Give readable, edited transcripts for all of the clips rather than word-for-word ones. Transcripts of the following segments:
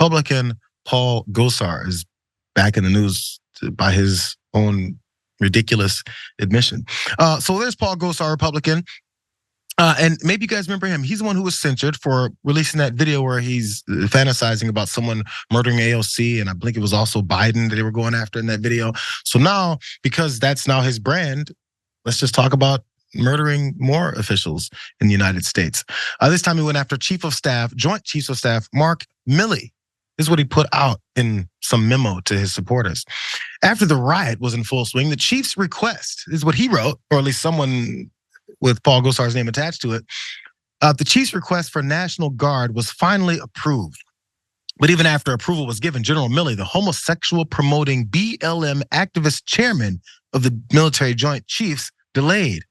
Republican Paul Gosar is back in the news by his own ridiculous admission. So there's Paul Gosar, Republican. And maybe you guys remember him. He's the one who was censured for releasing that video where he's fantasizing about someone murdering AOC. And I think it was also Biden that they were going after in that video. So now, because that's now his brand, let's just talk about murdering more officials in the United States. This time he went after Joint Chiefs of Staff, Mark Milley. This is what he put out in some memo to his supporters. After the riot was in full swing, the chief's request is what he wrote, or at least someone with Paul Gosar's name attached to it. The chief's request for National Guard was finally approved. But even after approval was given, General Milley, the homosexual-promoting-BLM-activist chairman of the military Joint Chiefs, delayed.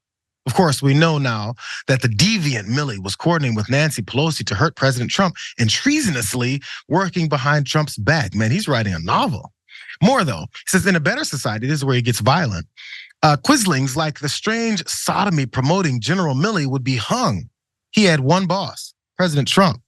Of course, we know now that the deviant Milley was coordinating with Nancy Pelosi to hurt President Trump and treasonously working behind Trump's back. Man, he's writing a novel. More though, he says in a better society, this is where he gets violent. Quislings like the strange sodomy promoting General Milley would be hung. He had one boss, President Trump.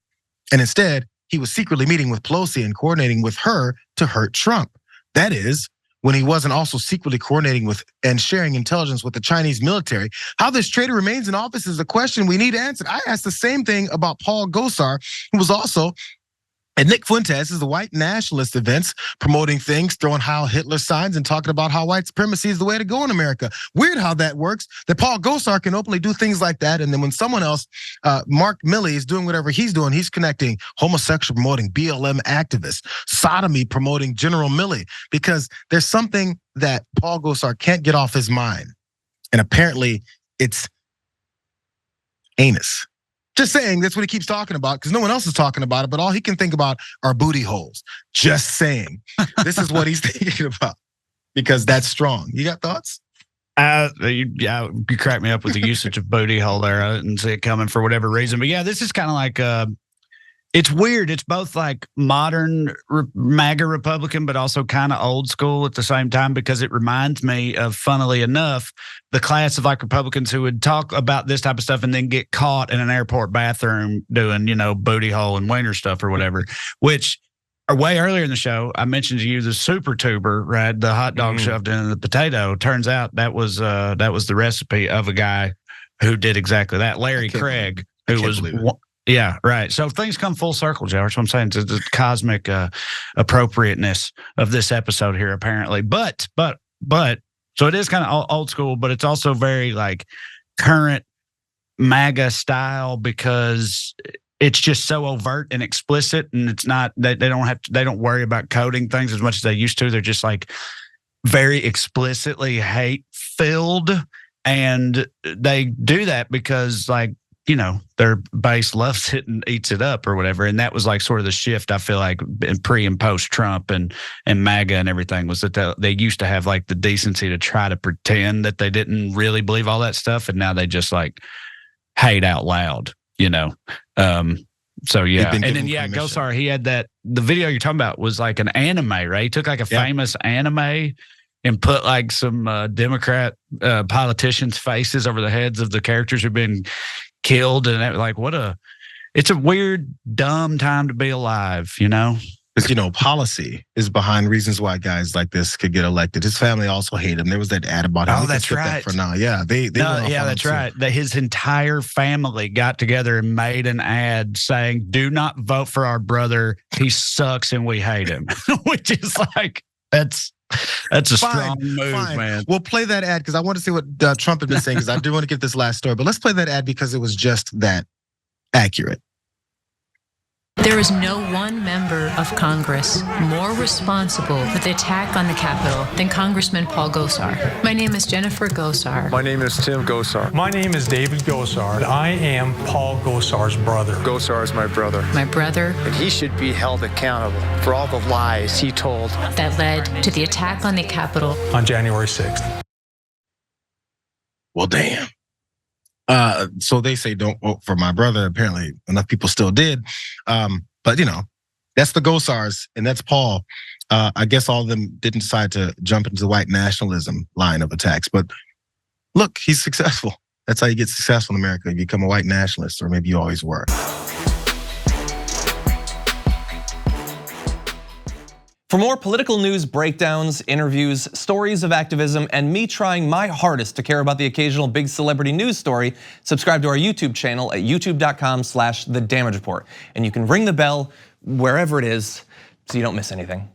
And instead, he was secretly meeting with Pelosi and coordinating with her to hurt Trump. That is, when he wasn't also secretly coordinating with and sharing intelligence with the Chinese military. How this traitor remains in office is a question we need answered. I asked the same thing about Paul Gosar, who was also at Nick Fuentes is the white nationalist events, promoting things, throwing Heil Hitler signs and talking about how white supremacy is the way to go in America. Weird how that works, that Paul Gosar can openly do things like that. And then when someone else, Mark Milley, is doing whatever he's doing, he's connecting homosexual-promoting-BLM-activist, sodomy promoting General Milley, because there's something that Paul Gosar can't get off his mind. And apparently it's anus. Just saying, that's what he keeps talking about because no one else is talking about it, but all he can think about are booty holes. Just saying, this is what he's thinking about because that's strong. You got thoughts? You cracked me up with the usage of booty hole there. I didn't see it coming for whatever reason, but yeah, this is kind of like, it's weird. It's both like modern MAGA Republican, but also kind of old school at the same time because it reminds me of, funnily enough, the class of like Republicans who would talk about this type of stuff and then get caught in an airport bathroom doing, booty hole and wiener stuff or whatever, which are way earlier in the show. I mentioned to you the super tuber, right? The hot dog shoved in the potato. Turns out that was the recipe of a guy who did exactly that. Larry Craig, who was. Yeah, right. So things come full circle, Jayar. That's what I'm saying. It's the cosmic appropriateness of this episode here, apparently. But, so it is kind of old school, but it's also very like current MAGA style because it's just so overt and explicit, and it's not they don't worry about coding things as much as they used to. They're just like very explicitly hate filled, and they do that because like. Their base loves it and eats it up or whatever. And that was like sort of the shift, I feel like, in pre and post Trump and MAGA and everything was that they used to have like the decency to try to pretend that they didn't really believe all that stuff. And now they just like hate out loud, So, yeah. And then, Gosar, he had the video you're talking about was like an anime, right? He took like a famous anime and put like some Democrat politicians' faces over the heads of the characters who've been killed, and like it's a weird, dumb time to be alive, Because policy is behind reasons why guys like this could get elected. His family also hate him. There was that ad about him. Oh, that's right. That for now, yeah, that's right. That his entire family got together and made an ad saying, "Do not vote for our brother. He sucks and we hate him," which is like that's a strong move, man. We'll play that ad because I want to see what Trump had been saying because I do want to get this last story. But let's play that ad because it was just that accurate. There is no one member of Congress more responsible for the attack on the Capitol than Congressman Paul Gosar. My name is Jennifer Gosar. My name is Tim Gosar. My name is David Gosar. I am Paul Gosar's brother. Gosar is my brother. My brother. And he should be held accountable for all the lies he told. That led to the attack on the Capitol on January 6th. Well, damn. So they say don't vote for my brother. Apparently enough people still did. But that's the Gosars and that's Paul. I guess all of them didn't decide to jump into the white nationalism line of attacks. But look, he's successful. That's how you get successful in America. You become a white nationalist, or maybe you always were. For more political news breakdowns, interviews, stories of activism, and me trying my hardest to care about the occasional big celebrity news story, subscribe to our YouTube channel at youtube.com/thedamagereport. And you can ring the bell wherever it is so you don't miss anything.